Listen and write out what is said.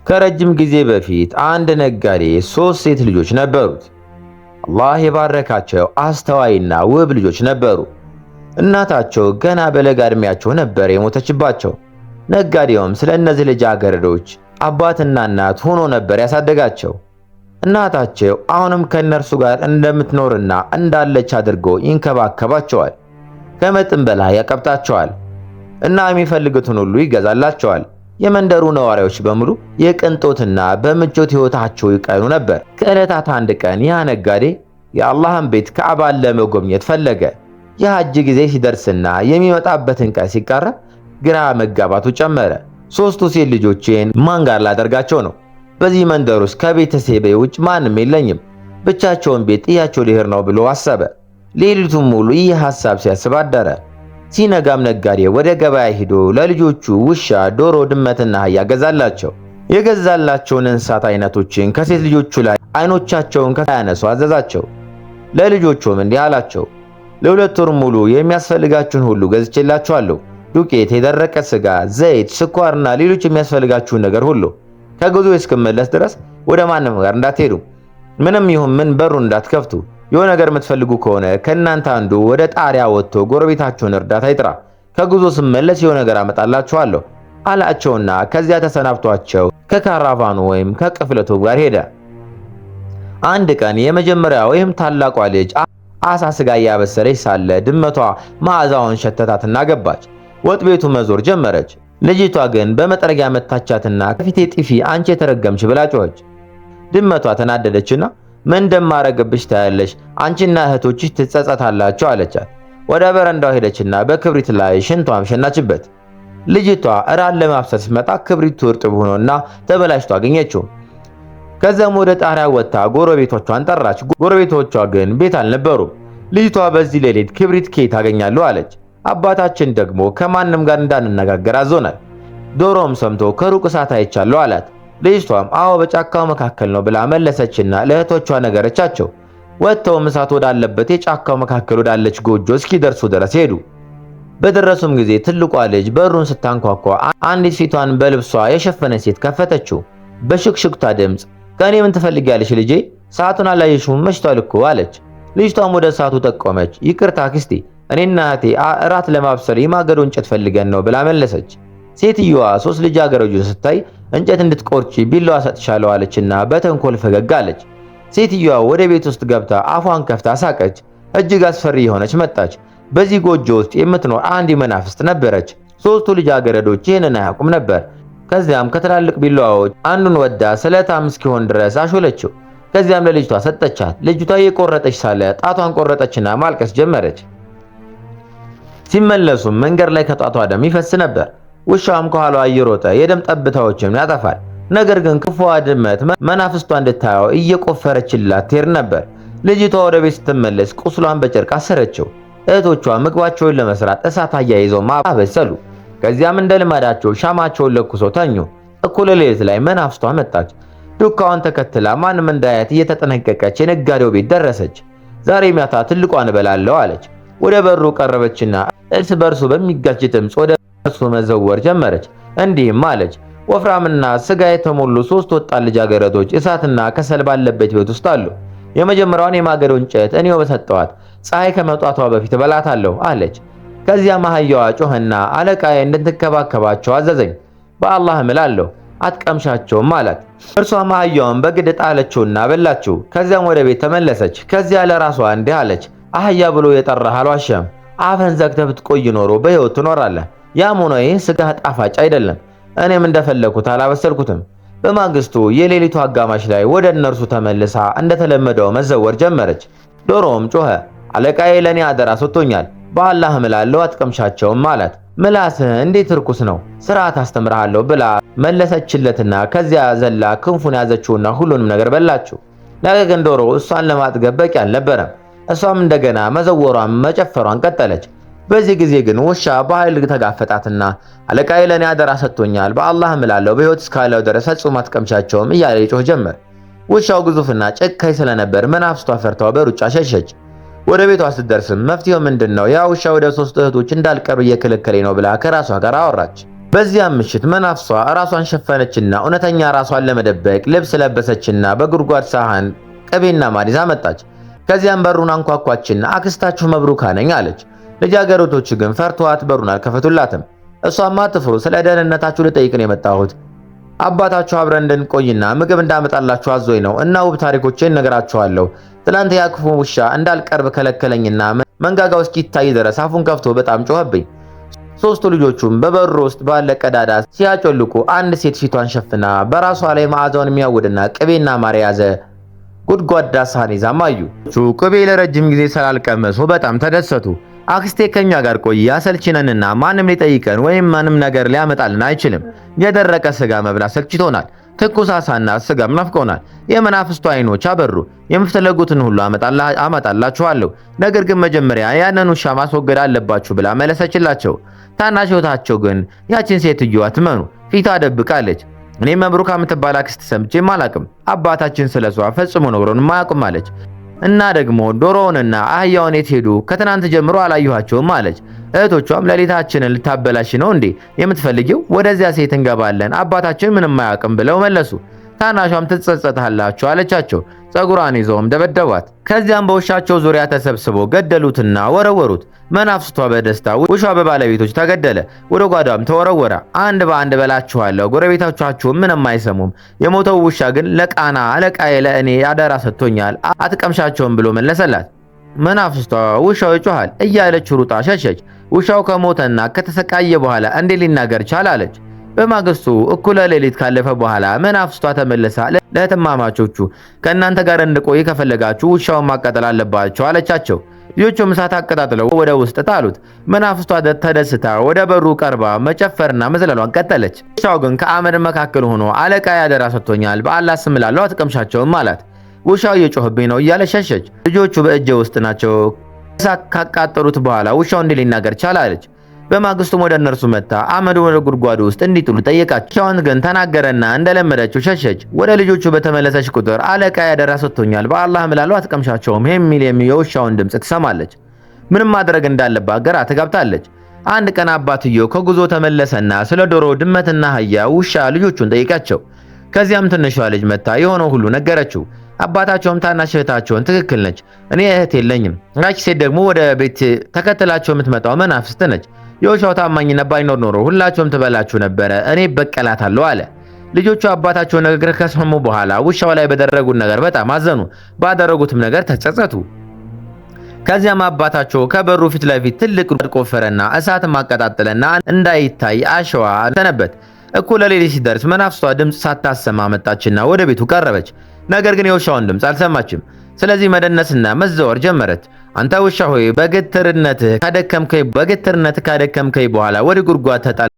ከረጅም ጊዜ በፊት አንድ ነጋዴ 3 ሴት ልጆች ነበሩት። አላህ የባረካቸው አስተዋይና ውብ ልጆች ነበሩ። እናታቸው ገና በለጋ ዕድሜያቸው ነበር የሞተችባቸው። ነጋዴውም ስለ እነዚህ ልጃገረዶች አባትና እናት ሆኖ ነበር ያሳደጋቸው። እናታቸው አሁንም ከነርሱ ጋር እንደምትኖርና እንዳለች አድርጎ ይንከባከባቸዋል። ከመጠን በላይ ያቀብጣቸዋል እና የሚፈልጉትን ሁሉ ይገዛላቸዋል። የመንደሩ ነዋሪዎች በሙሉ የቅንጦትና በምቾት ሕይወታቸው ይቀኑ ነበር። ከዕለታት አንድ ቀን ያ ነጋዴ የአላህን ቤት ካዕባን ለመጎብኘት ፈለገ። የሐጅ ጊዜ ሲደርስና የሚመጣበትን ቀን ሲቃረብ ግራ መጋባቱ ጨመረ። 3ቱ ሴት ልጆቼን ማን ጋር ላደርጋቸው ነው? በዚህ መንደር ውስጥ ከቤተሰቤ ውጭ ማንም የለኝም። ብቻቸውን ቤት ጥያቸው ሊሄድ ነው ብሎ አሰበ። ሌሊቱን ሙሉ ይህ ሐሳብ ሲያስብ አደረ። ሲነጋም ነጋዴ ወደ ገበያ ሄዶ ለልጆቹ ውሻ፣ ዶሮ፣ ድመትና አህያ ገዛላቸው። የገዛላቸውን እንስሳት አይነቶችን ከሴት ልጆቹ ላይ አይኖቻቸውን ከያነሱ አዘዛቸው። ለልጆቹም እንዲህ አላቸው፣ ለ2 ወር ሙሉ የሚያስፈልጋችሁን ሁሉ ገዝቼላችኋለሁ። ዱቄት፣ የደረቀ ስጋ፣ ዘይት፣ ስኳርና ሌሎች የሚያስፈልጋችሁን ነገር ሁሉ። ከጉዞ እስክመለስ ድረስ ወደ ማንም ጋር እንዳትሄዱ፣ ምንም ይሁን ምን በሩን እንዳትከፍቱ። የሆነ ነገር የምትፈልጉ ከሆነ ከእናንተ አንዱ ወደ ጣሪያ ወጥቶ ጎረቤታችሁን እርዳታ ይጥራ። ከጉዞ ስመለስ የሆነ ነገር አመጣላችኋለሁ አላቸውና ከዚያ ተሰናብቷቸው ከካራቫኑ ወይም ከቅፍለቱ ጋር ሄደ። አንድ ቀን የመጀመሪያ ወይም ታላቋ ልጅ አሳ ስጋ እያበሰለች ሳለ ድመቷ መዓዛውን ሸተታትና ገባች። ወጥ ቤቱ መዞር ጀመረች። ልጅቷ ግን በመጥረጊያ መታቻትና ከፊቴ ጥፊ አንቺ የተረገምሽ ብላ ጮኸች። ድመቷ ተናደደችና ምን እንደማረግብሽ ታያለሽ፣ አንቺና እህቶችሽ ትጸጸታላችሁ አለቻት። ወደ በረንዳው ሄደችና በክብሪት ላይ ሽንቷም ሸናችበት። ልጅቷ እራን ለማብሰል ሲመጣ ክብሪቱ እርጥብ ሆኖና ተበላሽቶ አገኘችው። ከዛም ወደ ጣሪያ ወጥታ ጎረቤቶቿን ጠራች። ጎረቤቶቿ ግን ቤት አልነበሩም። ልጅቷ በዚህ ሌሊት ክብሪት ከየት አገኛለሁ አለች። አባታችን ደግሞ ከማንም ጋር እንዳንነጋገር አዞናል። ዶሮም ሰምቶ ከሩቅ እሳት አይቻለሁ አላት። ልጅቷም አዎ በጫካው መካከል ነው ብላ መለሰችና ለእህቶቿ ነገረቻቸው። ወጥተውም እሳት ወዳለበት የጫካው መካከል ወዳለች ጎጆ እስኪደርሱ ድረስ ሄዱ። በደረሱም ጊዜ ትልቋ ልጅ በሩን ስታንኳኳ አንዲት ፊቷን በልብሷ የሸፈነች ሴት ከፈተችው። በሽክሽክታ ድምፅ ከኔ ምን ትፈልጊያለሽ ልጄ? ሰዓቱን አላየሽውም? መሽቷል እኮ አለች። ልጅቷም ወደ እሳቱ ጠቆመች። ይቅርታ አክስቴ፣ እኔና እህቴ እራት ለማብሰል የማገዶ እንጨት ፈልገን ነው ብላ መለሰች። ሴትየዋ 3 ልጃገረዶችን ስታይ እንጨት እንድትቆርጪ ቢላዋ ሰጥሻለሁ አለችና በተንኮል ፈገግ አለች። ሴትየዋ ወደ ቤት ውስጥ ገብታ አፏን ከፍታ ሳቀች። እጅግ አስፈሪ የሆነች መጣች። በዚህ ጎጆ ውስጥ የምትኖር አንድ መናፍስት ነበረች። 3ቱ ልጃገረዶች ይህንን አያውቁም ነበር። ከዚያም ከትላልቅ ቢላዋዎች አንዱን ወዳ ስለታም እስኪሆን ድረስ አሾለችው። ከዚያም ለልጅቷ ሰጠቻት። ልጅቷ እየቆረጠች ሳለ ጣቷን ቆረጠችና ማልቀስ ጀመረች። ሲመለሱም መንገድ ላይ ከጣቷ ደም ይፈስ ነበር። ውሻም ከኋላዋ እየሮጠ የደም ጠብታዎችን ያጠፋል። ነገር ግን ክፉዋ ድመት መናፍስቷ እንድታየው እየቆፈረችላት ትሄድ ነበር። ልጅቷ ወደ ቤት ስትመለስ ቁስሏን በጨርቅ አሰረችው። እህቶቿ ምግባቸውን ለመስራት እሳት አያይዘው ማበሰሉ። ከዚያም እንደ ልማዳቸው ሻማቸውን ለኩሰው ተኙ። እኩለ ሌሊት ላይ መናፍስቷ መጣች። ዱካዋን ተከትላ ማንም እንዳያት እየተጠነቀቀች የነጋዴው ቤት ደረሰች። ዛሬ ማታ ትልቋን እበላለሁ አለች። ወደ በሩ ቀረበችና እርስ በርሱ በሚጋጭ ድምፅ ወደ እርሱ መዘወር ጀመረች። እንዲህም አለች፣ ወፍራምና ስጋ የተሞሉ 3 ወጣት ልጃገረዶች እሳትና ከሰል ባለበት ቤት ውስጥ አሉ። የመጀመሪያውን የማገዶ እንጨት እኔው በሰጠዋት ፀሐይ ከመውጣቷ በፊት እበላታለሁ አለች። ከዚያም አህያዋ ጮኸና አለቃዬ እንድትከባከባቸው አዘዘኝ። በአላህ እምላለሁ አትቀምሻቸውም አላት። እርሷም አህያዋን በግድ ጣለችውና በላችው። ከዚያም ወደ ቤት ተመለሰች። ከዚያ ለራሷ እንዲህ አለች፣ አህያ ብሎ የጠራህ አልዋሸም። አፈን ዘግተህ ብትቆይ ኖሮ በሕይወት ትኖራለህ። ያም ሆኖ ይህ ስጋ ጣፋጭ አይደለም። እኔም እንደፈለኩት አላበሰልኩትም። በማግስቱ የሌሊቱ አጋማሽ ላይ ወደ እነርሱ ተመልሳ እንደተለመደው መዘወር ጀመረች። ዶሮም ጮኸ፣ አለቃዬ ለኔ አደራ ሰጥቶኛል። በአላህ እምላለሁ አትቀምሻቸውም አላት። ምላስህ እንዴት ርኩስ ነው፣ ስርዓት አስተምርሃለሁ ብላ መለሰችለትና ከዚያ ዘላ ክንፉን ያዘችውና ሁሉንም ነገር በላችው። ነገር ግን ዶሮ እሷን ለማጥገብ በቂ አልነበረም። እሷም እንደገና መዘወሯን መጨፈሯን ቀጠለች። በዚህ ጊዜ ግን ውሻ በኃይል ተጋፈጣትና አለቃዬ ለኔ አደራ ሰጥቶኛል፣ በአላህ እምላለሁ በሕይወት እስካለው ድረስ ፈጽሞ አትቀምሻቸውም እያለ ይጮህ ጀመር። ውሻው ግዙፍና ጨካኝ ስለነበር መናፍስቷ ፈርታው በሩጫ ሸሸች። ወደ ቤቷ ስትደርስም መፍትሄው ምንድነው? ያ ውሻ ወደ 3 እህቶች እንዳልቀርብ እየከለከለኝ ነው ብላ ከራሷ ጋር አወራች። በዚያም ምሽት መናፍሷ ራሷን ሸፈነችና እውነተኛ ራሷን ለመደበቅ ልብስ ለበሰችና በጉድጓድ ሳህን ቅቤና ማር ይዛ መጣች። ከዚያም በሩን አንኳኳችና አክስታችሁ መብሩካ ነኝ አለች። ልጃገረዶቹ ግን ፈርተዋት በሩን አልከፈቱላትም። እሷማ አትፍሩ፣ ስለ ደህንነታችሁ ልጠይቅ ነው የመጣሁት። አባታችሁ አብረን እንድንቆይና ምግብ እንዳመጣላችሁ አዞኝ ነው እና ውብ ታሪኮቼን እነግራችኋለሁ። ትላንት ያ ክፉ ውሻ እንዳልቀርብ ከለከለኝና መንጋጋው እስኪታይ ድረስ አፉን ከፍቶ በጣም ጮኸብኝ። ሶስቱ ልጆቹም በበሩ ውስጥ ባለ ቀዳዳ ሲያጮልቁ አንድ ሴት ፊቷን ሸፍና በራሷ ላይ መዓዛውን የሚያውድና ቅቤና ማር የያዘ ጉድጓዳ ሳህን ይዛ አዩ። ቅቤ ለረጅም ጊዜ ስላልቀመሱ በጣም ተደሰቱ። አክስቴ ከኛ ጋር ቆይ ያሰልችነንና ማንም ሊጠይቀን ወይም ማንም ነገር ሊያመጣልን አይችልም። የደረቀ ስጋ መብላት ሰልችቶናል። ትኩስ አሳና ስጋም ናፍቆናል። የመናፍስቱ አይኖች አበሩ። የምትፈልጉትን ሁሉ አመጣላችኋለሁ፣ ነገር ግን መጀመሪያ ያንን ውሻ ማስወገድ አለባችሁ ብላ መለሰችላቸው። ታናሽ እህታቸው ግን ያችን ሴትዮ አትመኑ፣ ፊቷ ደብቃለች። እኔ መብሩካ የምትባል አክስት ሰምቼም አላቅም። አባታችን ስለሷ ፈጽሞ ነግሮንም አያውቅም አለች። እና ደግሞ ዶሮውንና አህያውን የት ሄዱ? ከትናንት ጀምሮ አላየኋቸውም አለች። እህቶቿም ሌሊታችንን ልታበላሽ ነው እንዴ የምትፈልጊው? ወደዚያ ሴት እንገባለን፣ አባታችን ምንም አያውቅም ብለው መለሱ። ታናሿም ትጸጸታላችሁ አለቻቸው። ጸጉሯን ይዘውም ደበደቧት። ከዚያም በውሻቸው ዙሪያ ተሰብስበው ገደሉትና ወረወሩት። መናፍስቷ በደስታ ውሻ በባለቤቶች ተገደለ፣ ወደ ጓዳም ተወረወረ። አንድ በአንድ በላችኋለሁ፣ ጎረቤቶቻችሁም ምንም አይሰሙም። የሞተው ውሻ ግን ለቃና አለቃዬ ለእኔ አደራ ሰጥቶኛል፣ አትቀምሻቸውም ብሎ መለሰላት። መናፍስቷ ውሻው ይጮሃል እያለች ሩጣ ሸሸች። ውሻው ከሞተና ከተሰቃየ በኋላ እንዴት ሊናገር ቻለ አለች። በማግስቱ እኩለ ሌሊት ካለፈ በኋላ መናፍስቷ ተመለሳ ለእህትማማቾቹ ከእናንተ ጋር እንድቆይ ከፈለጋችሁ ውሻውን ማቃጠል አለባችሁ አለቻቸው። ልጆቹም እሳት አቀጣጥለው ወደ ውስጥ ጣሉት። መናፍስቷ ተደስታ ወደ በሩ ቀርባ መጨፈርና መዝለሏን ቀጠለች። ውሻው ግን ከአመድ መካከል ሆኖ አለቃ ያደራ ሰጥቶኛል፣ በአላህ ስም እላለሁ አትቀምሻቸውም አላት። ውሻው እየጮህብኝ ነው እያለ ሸሸች። ልጆቹ በእጄ ውስጥ ናቸው። እሳት ካቃጠሉት በኋላ ውሻው እንዲህ ሊናገር ቻለ አለች። በማግስቱም ወደ እነርሱ መጣ። አመድ ወደ ጉድጓዱ ውስጥ እንዲጥሉ ጠየቃቸው። ውሻውን ግን ተናገረና እንደለመደችው ሸሸች። ወደ ልጆቹ በተመለሰች ቁጥር አለቃ ያደራ ሰጥቶኛል፣ በአላህ እምላለሁ አትቀምሻቸውም የሚል የውሻውን ድምፅ ትሰማለች። ምንም ማድረግ እንዳለባት ግራ ተጋብታለች። አንድ ቀን አባትየው ከጉዞ ተመለሰና ስለ ዶሮ፣ ድመትና አህያ፣ ውሻ ልጆቹን ጠየቃቸው። ከዚያም ትንሿ ልጅ መጣ የሆነው ሁሉ ነገረችው። አባታቸውም ታናሽ እህታቸውን ትክክል ነች፣ እኔ እህት የለኝም፣ ያቺ ሴት ደግሞ ወደ ቤት ተከትላቸው የምትመጣው መናፍስት ነች። የውሻው ታማኝነት ባይኖር ኖሮ ሁላቸውም ትበላችሁ ነበረ፣ እኔ በቀላታለሁ አለ። ልጆቹ አባታቸው ነገር ከሰሙ በኋላ ውሻው ላይ በደረጉት ነገር በጣም አዘኑ። ባደረጉትም ነገር ተጸጸቱ። ከዚያም አባታቸው ከበሩ ፊት ለፊት ትልቅ ቆፈረና እሳት ማቀጣጠለና እንዳይታይ አሸዋ ተነበት። እኩለ ሌሊት ሲደርስ መናፍስቷ ድምፅ ሳታሰማ መጣችና ወደ ቤቱ ቀረበች። ነገር ግን የውሻውን ድምፅ አልሰማችም። ስለዚህ መደነስና መዘወር ጀመረች። አንተ ውሻ ሆይ በግትርነትህ ካደከምከኝ በኋላ ወደ ጉድጓድ ተጣል